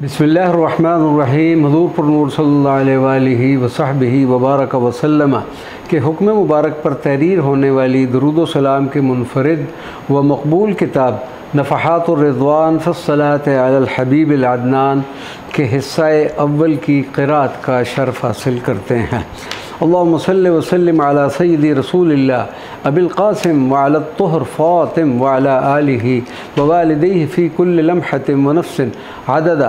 बिस्मिल्लाहिर्रहमानिर्रहीम। हुज़ूर पर नूर सल्लल्लाहु अलैहि वसहबिही वबारक वसल्लम के हुक्म मुबारक पर तहरीर होने वाली दुरूद व सलाम के मुनफरिद व मकबूल किताब नफ़हातुर रिज़वान फ़स्सलात अलल हबीबिल अदनान के हिस्सा अव्वल की क़िराअत का शर्फ़ हासिल करते हैं। अल्लाहुम्मा सल्लि व सल्लिम अला सय्यिदी रसूलिल्लाह अबिल क़ासिम व अला तुहर फ़ातिम व अला आलिही व वालिदैहि फ़ी कुल्लि लम्हतिन व नफ़्सिन अदद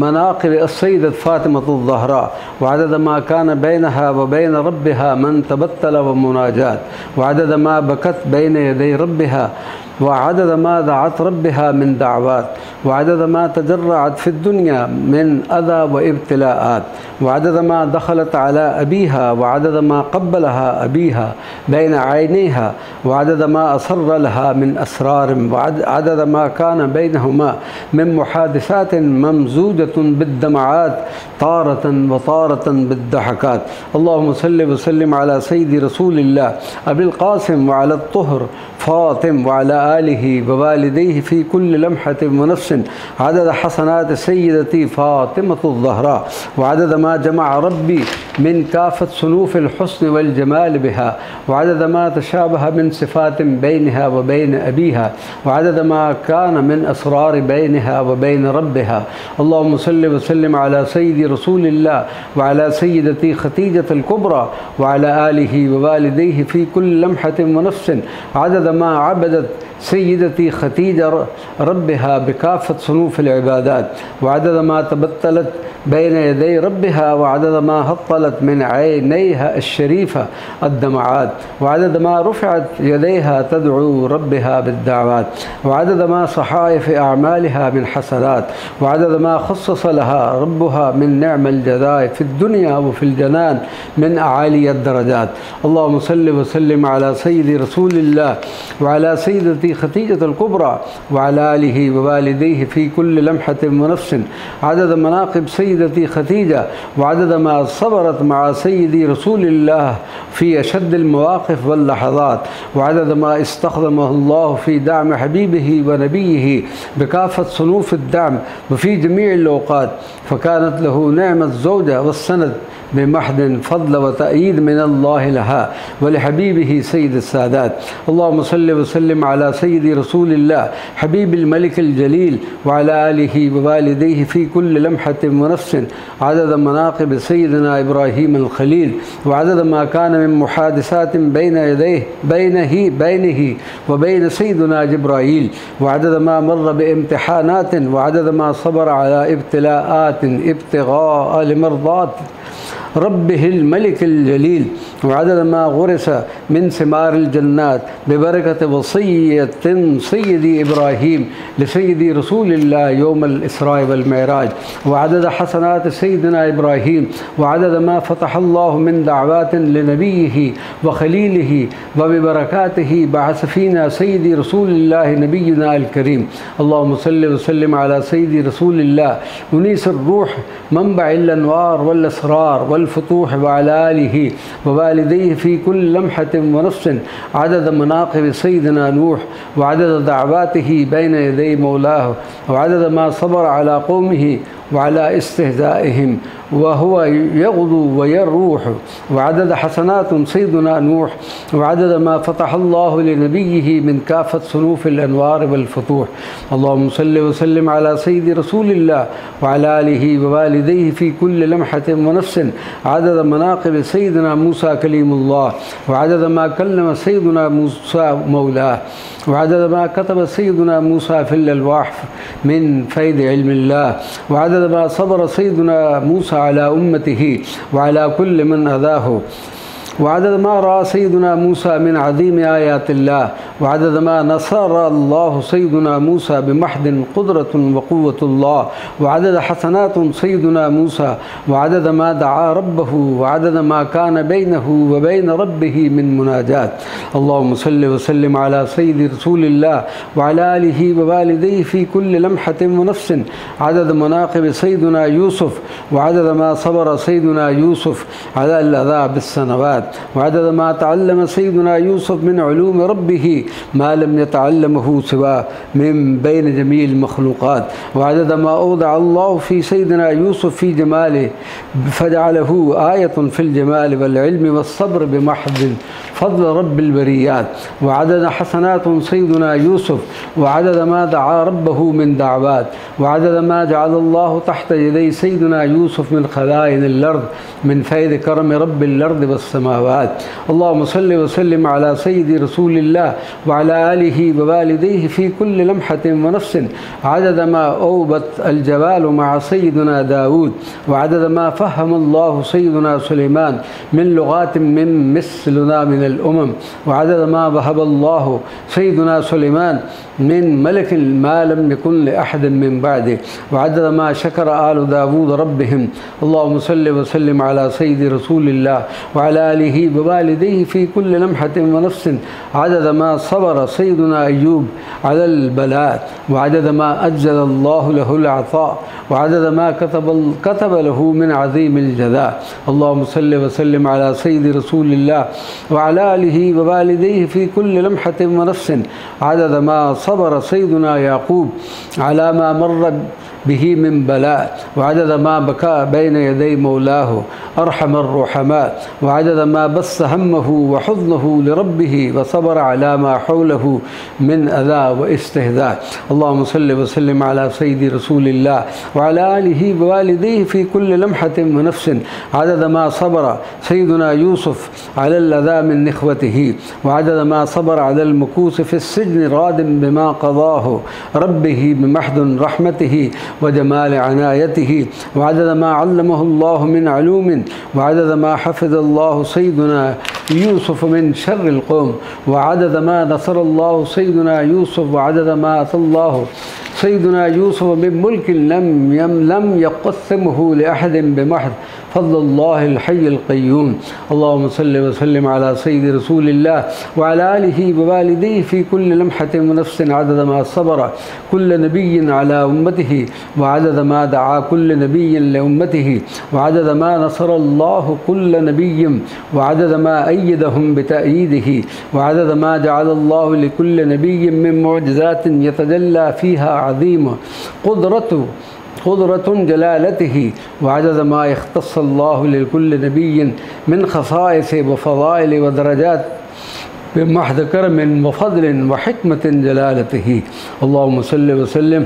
मनाक़िब अस्सय्यदत फ़ातिमतुज़ ज़हरा व अदद मा कान बैनहा व बैन रब्बिहा मन तबत्तल व मुनाजात व अदद मा बकत बैन यदै रब्बिहा व अदद मा दअत रब्बिहा मिन दअवात व अदद मा तजर्रअत फ़िद दुनिया मिन अज़ा व इब्तिलाआत व अदद मा दख़लत अला अबीहा व अदद मा क़ब्बलहा अबीहा बैन ऐनैहा व अदद मा असर्र लहा मिन असरार व अदद मा कान बैनहुमा मिन मुहादिसातिन ममज़ूजतुन बिद्दमआत तारतन व तारतन बिद्दहकात। अल्लाहुम्मा सल्लि व सल्लिम अला सय्यिदी रसूलिल्लाह अबिल क़ासिम व अला तुहर फ़ातिम व अला आलिही व वालिदैहि फ़ी कुल्लि लम्हतिन व नफ़्सिन अदद हसनात सय्यदती फ़ातिमतुज़ ज़हरा व अदद मा जमअ रब्बी मिन काफ़त सुनूफ़िल हुस्न वल जमाल बिहा व अदद मा तशाबह मिन सिफ़ातिन बैनहा व बैन अबीहा व अदद मा कान मिन असरार बैनहा व बैन रब्बिहा। अल्लाहुम्मा सल्लि व सल्लिम अला सय्यिदी रसूलिल्लाह व अला सय्यदती खतीजतुल कुबरा व अला आलिही व वालिदैहि फ़ी कुल्लि लम्हतिन व नफ़्सिन अदद मा अबदत सय्यदती खतीजा रब्बिहा बिकाफ़त सुनूफ़िल इबादात व अदद मा तबत्तलत बैन यदै रब्बिहा व अदद मा हत्तलत मिन ऐनैहा अश्शरीफ़ा अद्दमआत व अदद मा रुफ़अत यदैहा तदअू रब्बिहा बिद्दअवात व अदद मा सहाइफ़ अअमालिहा मिन हसनात व अदद मा ख़स्सस लहा रब्बुहा मिन निअमल जज़ाए फ़िद दुनिया व फ़िल जनान मिन आलियद दरजात। अल्लाहुम्मा सल्लि व सल्लिम अला सय्यिदी रसूलिल्लाह व अला सय्यदती खतीजतुल कुबरा व अला आलिही व वालिदैहि फ़ी कुल्लि लम्हतिन व नफ़्सिन अदद मनाक़िब सय्यदती खतीजा व अदद मा सबरत मअ सय्यिदी रसूलिल्लाह फ़ी अशद्दिल मवाक़िफ़ वल लहज़ात व अदद मा इस्तख़दमहुल्लाहु फ़ी दाम हबीबिही व नबिय्यिही बिकाफ़त सुनूफ़िद दाम व फ़ी जमीइल औक़ात फ़कानत लहू निअमत ज़ौजा वस्सनद बिमहदिन फ़ज़्ल व तअयीद मिनल्लाहि लहा व लिहबीबिही सय्यिदिस सादात। अल्लाहुम्मा सल्लि व सल्लिम अला सय्यिदी रसूलिल्लाह हबीबिल मलिकिल जलील व अला आलिही व वालिदैहि फ़ी कुल्लि लम्हतिन व नफ़्सिन अदद मनाक़िब सय्यिदिना इब्राहीमिल ख़लील व अदद मा कान मिन मुहादिसातिन बैनही व बैन सय्यिदिना जिब्राईल व अदद मा मर्र बिइम्तिहानातिन व अदद मा सबर अला इब्तिलाआतिन इब्तिग़ाअ लिमर्ज़ात रब्बिहिल मलिकिल जलील व अदद मा गुरिस मिन सिमारिल जन्नात बिबरकत वसिय्यतिन सय्यदी इब्राहीम लिसय्यदी रसूलिल्लाह यौमल इसरा वल मेराज व अदद हसनात सय्यदिना इब्राहीम व अदद मा फ़तहल्लाहु मिन दअवातिन लिनबिय्यिही व खलीलिही व बिबरकातिही बअस फ़ीना सय्यदी रसूलिल्लाह नबिय्युना अल करीम। अल्लाहुम्मा सल्लि व सल्लिम अला सय्यदी रसूलिल्लाह मुनीसिर रूह मनबअल अनवार वल असरार वल फ़ुतूह व अला आलिही व वालिदैहि फ़ी कुल्लि लम्हतिन व नफ़्सिन अदद मनाक़िब सय्यदिना नूह व अदद दअवातिही बैन यदै मौलाह व अदद मा सबर अला क़ौमिही व अला इस्तिहज़ाइहिम व हुवा यग़दु व यरूह व अदद हसनात सय्यदिना नूह व अदद मा फ़तहल्लाहु लिनबिय्यिही मिन काफ़त सुनूफ़िल अनवार वल फ़ुतूह। अल्लाहुम्मा सल्लि व सल्लिम अला सय्यिदी रसूलिल्लाह व अला आलिही व वालिदैहि फ़ी कुल्लि लम्हतिन व नफ़्सिन अदद मनाक़िब सय्यदिना मूसा कलीमुल्लाह व अदद मा कल्लम सय्यदिना मूसा मौलाह व अदद मा कतब सय्यदिना मूसा फ़िल अलवाह मिन फ़ैज़ इल्मिल्लाह व अदद मा सबर सय्यदिना मूसा अला उम्मतिही व अला कुल्लि मन अज़ाहु व अदद मा रअा सय्यदुना मूसा मिन अज़ीम आयातिल्लाह व अदद मा नसरल्लाहु सय्यदुना मूसा बिमहदिन क़ुद्रतुन व क़ुव्वतुल्लाह व अदद हसनातुन सय्यदुना मूसा व अदद मा दआ रब्बहु व अदद मा कान बैनहु व बैन रब्बिही मिन मुनाजात। अल्लाहुम्मा सल्लि व सल्लिम अला सय्यिदी रसूलिल्लाह व अला आलिही व वालिदैहि फ़ी कुल्लि लम्हतिन व नफ़्सिन अदद मनाक़िब सय्यदुना यूसुफ़ व अदद मा सबर सय्यदुना यूसुफ़ अला अल-अज़ा बिस्सनवात وعدد ما تعلم سيدنا يوسف من علوم ربه ما لم يتعلمه سواه من بين جميع المخلوقات، وعدد ما أودع الله في سيدنا يوسف في جماله فجعله آية في الجمال والعلم والصبر بمحض فضل رب البريات، وعدد حسنات سيدنا يوسف، وعدد ما دعا ربه من دعوات، وعدد ما جعل الله تحت يدي سيدنا يوسف من خزائن الأرض من فيض كرم رب الأرض والسماوات. اللهم صل وسلم على سيد رسول الله وعلى آله ووالديه في كل لمحة ونفس، عدد ما أوبت الجبال مع سيدنا داود، وعدد ما فهم الله سيدنا سليمان من لغات من مثلنا من الأمم، وعدد ما وهب الله سيدنا سليمان من ملك ما لم يكن لأحد من بعده، وعدد ما شكر آل داود ربهم. اللهم صل وسلم على سيد رسول الله وعلى آله ووالديه في كل لمحة ونفس، عدد ما صبر سيدنا أيوب على البلاء، وعدد ما أجل الله له العطاء، وعدد ما كتب له من عظيم الجزاء. اللهم صل وسلم على سيد رسول الله وعلى آله ووالديه في كل لمحة ونفس، عدد ما صبر سيدنا يعقوب على ما مر به من بلاء، وعدد ما بكى بين يدي مولاه أرحم الرحماء، وعدد ما بث همه وحزنه لربه وصبر على ما حوله من أذى واستهزاء. اللهم صل وسلم على سيد رسول الله وعلى آله ووالديه في كل لمحة ونفس، عدد ما صبر سيدنا يوسف على الأذى من نخوته، وعدد ما صبر على المكوس في السجن راد بما قضاه ربه بمحض رحمته وجمال عنايته، وعدد ما علمه الله من علوم، وعدد ما حفظ الله سيدنا يوسف من شر القوم، وعدد ما نصر الله سيدنا يوسف، وعدد ما أتى الله سيدنا يوسف من ملك لم يقسمه لأحد بمحض فضل الله الحي القيوم. اللهم صل وسلم على سيد رسول الله وعلى آله ووالديه في كل لمحة ونفس، عدد ما صبر كل نبي على أمته، وعدد ما دعا كل نبي لأمته، وعدد ما نصر الله كل نبي، وعدد ما أيدهم بتأييده، وعدد ما جعل الله لكل نبي من معجزات يتجلى فيها عظيم قدرة جلالته، وعدد ما يختص الله لكل نبي من خصائص وفضائل ودرجات بمحض كرم وفضل وحكمة جلالته. اللهم صل وسلم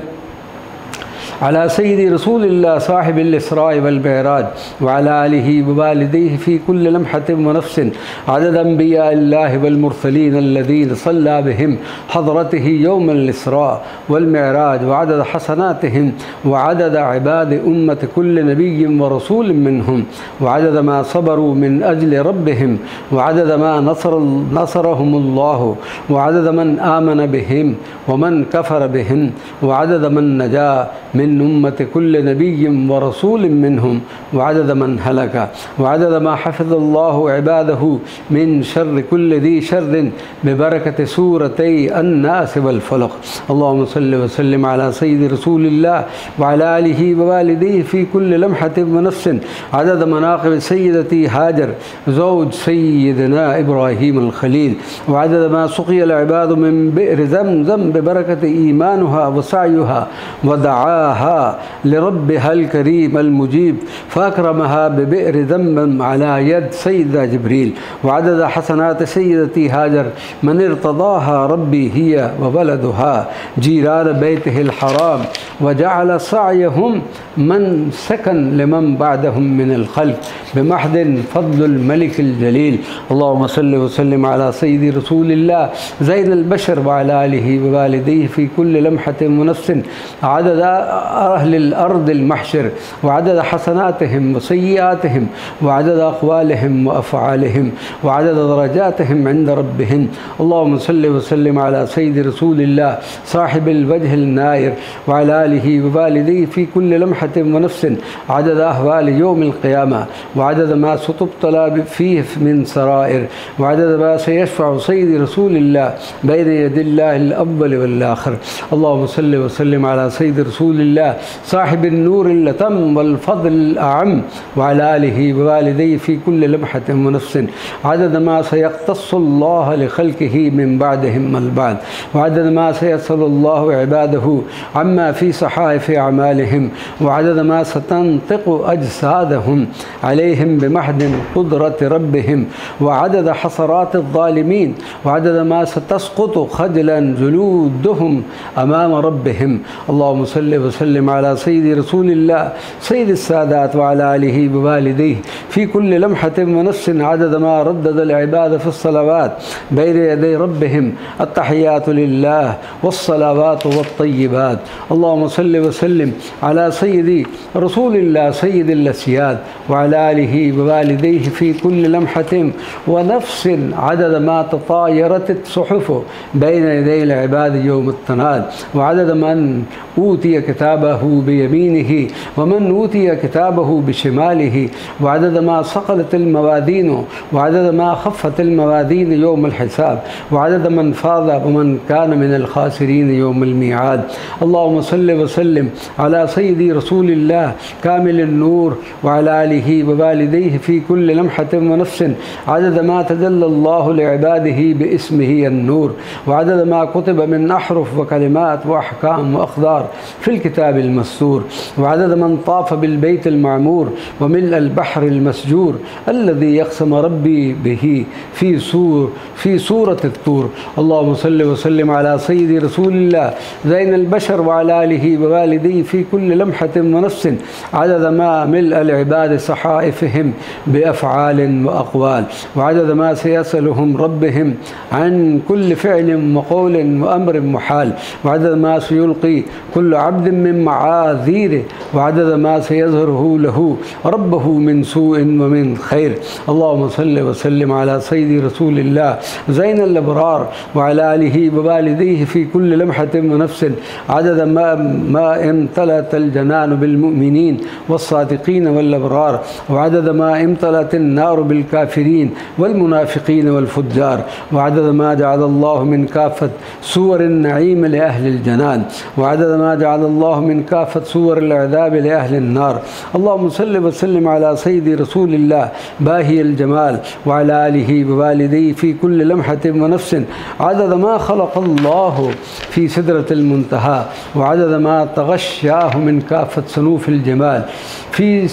على سيد رسول الله صاحب الإسراء والمعراج وعلى آله ووالديه في كل لمحة ونفس، عدد أنبياء الله والمرسلين الذين صلى بهم حضرته يوم الإسراء والمعراج، وعدد حسناتهم، وعدد عباد أمة كل نبي ورسول منهم، وعدد ما صبروا من أجل ربهم، وعدد ما نصرهم الله، وعدد من آمن بهم ومن كفر بهم، وعدد من نجا من أمة كل نبي ورسول منهم، وعدد من هلك، وعدد ما حفظ الله عباده من شر كل ذي شر ببركة سورتي الناس والفلق. اللهم صل وسلم على سيد رسول الله وعلى آله ووالديه في كل لمحة ونفس، عدد مناقب سيدتي هاجر زوج سيدنا إبراهيم الخليل، وعدد ما سقي العباد من بئر زمزم ببركة إيمانها وسعيها ودعاها لربها الكريم المجيب فأكرمها ببئر زمزم على يد سيدنا جبريل، وعدد حسنات سيدتي هاجر من ارتضاها ربي هي وولدها جيران بيته الحرام، وجعل سعيهم من سكن لمن بعدهم من الخلق بمحض فضل الملك الجليل. اللهم صل وسلم على سيد رسول الله زين البشر وعلى آله ووالديه في كل لمحة ونفس، عدد أهل الأرض المحشر، وعدد حسناتهم وسيئاتهم، وعدد أقوالهم وأفعالهم، وعدد درجاتهم عند ربهم. اللهم صل وسلم على سيد رسول الله صاحب الوجه النائر وعلى آله ووالديه في كل لمحة ونفس، عدد أهوال يوم القيامة، وعدد ما ستبتلى فيه من سرائر، وعدد ما سيشفع سيد رسول الله بين يدي الله الأول والآخر. اللهم صل وسلم على سيد رسول الله الله صاحب النور الأتم والفضل الأعم، وعلى آله ووالديه في كل لمحة ونفس عدد ما سيختص الله لخلقه من بعدهم البعد، وعدد ما سيسأل الله عباده عما في صحائف أعمالهم، وعدد ما ستنطق أجسادهم عليهم بمحض قدرة ربهم، وعدد حسرات الظالمين، وعدد ما ستسقط خجلا جلودهم أمام ربهم. اللهم صل وسلم على سيد رسول الله سيد السادات وعلى آله ووالديه في كل لمحة ونفس عدد ما ردد العباد في الصلوات بين يدي ربهم التحيات لله والصلوات والطيبات. اللهم صل وسلم على سيد رسول الله سيد الأسياد وعلى آله ووالديه في كل لمحة ونفس عدد ما تطايرت الصحف بين يدي العباد يوم التناد، وعدد من أوتي كتابه بيمينه ومن أوتي كتابه بشماله، وعدد ما ثقلت الموازين وعدد ما خفت الموازين يوم الحساب، وعدد من فاز ومن كان من الخاسرين يوم الميعاد. اللهم صل وسلم على سيدي رسول الله كامل النور وعلى آله ووالديه في كل لمحة ونفس عدد ما تجلى الله لعباده باسمه النور، وعدد ما كتب من أحرف وكلمات وأحكام وأقدار في الكتاب المسطور، وعدد من طاف بالبيت المعمور وملء البحر المسجور الذي يقسم ربي به في سورة الطور. اللهم صل وسلم على سيدي رسول الله زين البشر وعلى آله ووالديه في كل لمحة ونفس عدد ما ملء العباد صحائفهم بأفعال وأقوال، وعدد ما سيسألهم ربهم عن كل فعل وقول وأمر محال، وعدد ما سيلقي كل عبد من معاذيره، وعدد ما سيظهره له ربه من سوء ومن خير. اللهم صل وسلم على سيدي رسول الله زين الأبرار وعلى آله ووالديه في كل لمحة ونفس عدد ما امتلأت الجنان بالمؤمنين والصادقين والأبرار، وعدد ما امتلأت النار بالكافرين والمنافقين والفجار، وعدد ما جعل الله من كافة صور النعيم لأهل الجنان، وعدد ما جعل الله من كافة صور العذاب لأهل النار. اللهم صل وسلم على سيدي رسول الله باهي الجمال وعلى آله ووالديه في كل لمحة ونفس عدد ما خلق الله في سدرة المنتهى، وعدد ما تغشاه من كافة صنوف الجمال في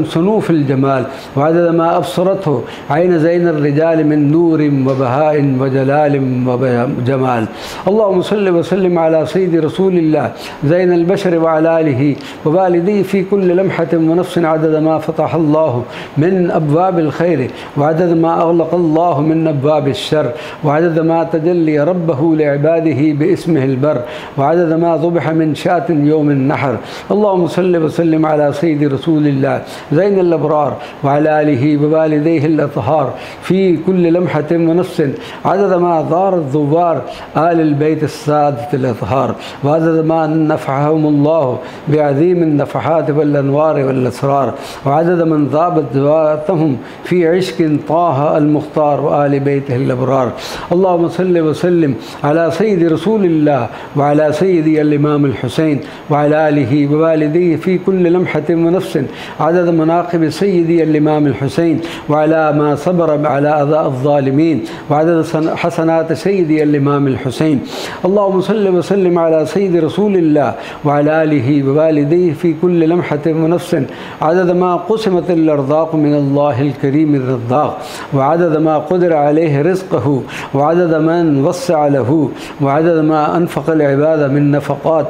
صنوف الجمال، وعدد ما أبصرته عين زين الرجال من نور وبهاء وجلال وجمال. اللهم صل وسلم على سيد رسول الله زين البشر وعلى آله ووالديه في كل لمحة ونفس عدد ما فتح الله من أبواب الخير، وعدد ما أغلق الله من أبواب الشر، وعدد ما تجلي ربه لعباده باسمه البر، وعدد ما ذبح من شاة يوم النحر. اللهم صل وسلم على سيد رسول الله زين الأبرار وعلى آله ووالديه الأطهار في كل لمحة ونفس عدد ما دار الزوار آل البيت السادة الأطهار، وعدد ما نفعهم الله بعظيم النفحات والأنوار والأسرار، وعدد من ذابت ذواتهم في عشق طه المختار وآل بيته الأبرار. اللهم صل وسلم على سيد رسول الله وعلى سيدي الإمام الحسين وعلى آله ووالديه في كل لمحة ونفس عدد مناقب سيدي الإمام الحسين وعلى ما صبر على أذى الظالمين، وعدد حسنات سيدي الإمام الحسين. اللهم صل وسلم على سيد رسول الله وعلى آله ووالديه في كل لمحة ونفس عدد ما قسمت الأرزاق من الله الكريم الرزاق، وعدد ما قدر عليه رزقه، وعدد من وسع له، وعدد ما أنفق العباد من نفقات،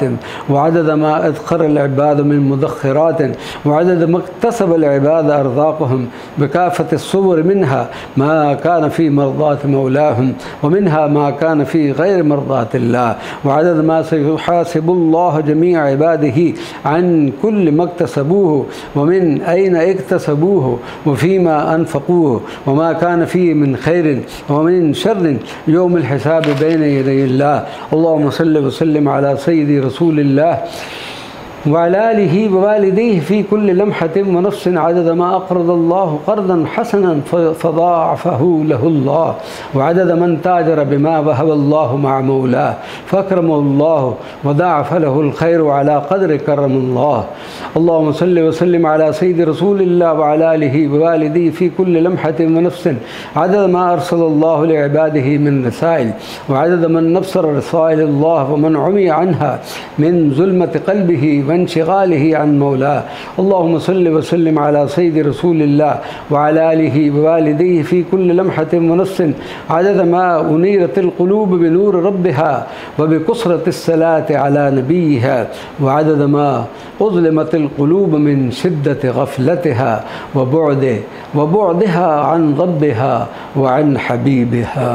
وعدد ما أدخر العباد من مدخرات، وعدد ما اكتسب العباد أرزاقهم بكافة الصور، منها ما كان في مرضاة مولاهم ومنها ما كان في غير مرضاة الله، وعدد ما سيحاسب الله جميع عباده عن كل ما اكتسبوه ومن أين اكتسبوه وفيما أنفقوه وما كان فيه من خير ومن شر يوم الحساب بين يدي الله. اللهم صل وسلم على سيدي رسول الله वअला आलिहि ववालिदैहि फ़ी कुल्लि लम्हतिन व नफ्सिन अदद मा अक़रदल्लाहु क़र्दन हसनन फ़ज़ाअफ़हु लहुल्लाह व अदद मन ताजर बिमा वहबल्लाहु मअ मौलाह फ़अकरमहुल्लाहु व ज़अफ़ लहुल ख़ैर अला क़द्रि करमल्लाह। अल्लाहुम्मा सल्लि व सल्लिम अला सय्यिदि रसूलिल्लाह व अला आलिहि व वालिदैहि फ़ी कुल्लि लम्हतिन व नफ्सिन अदद मा अरसलल्लाहु लिइबादिहि मिन रसाइल व अदद मन नब्सर रसाइलल्लाह व मन उमिया अन्हा मिन ज़ुल्मति क़ल्बिहि वंशिगालिहि अन मौला। अल्लाहुम्मा सल्लि व सल्लिम अला सय्यिदि रसूलिल्लाह व अला आलिहि व वालिदैहि फ़ी कुल्लि लम्हतिन व नफ्सिन अदद मा उनीरतिल क़ुलूब बिनूर रब्बिहा व बिकुसरतिस सलाति अला नबिय्यिहा व अदद मा उज़्लिमतिल क़ुलूब मिन शिद्दति ग़फ़लतिहा व बुअदिहा अन रब्बिहा व अन हबीबिहा।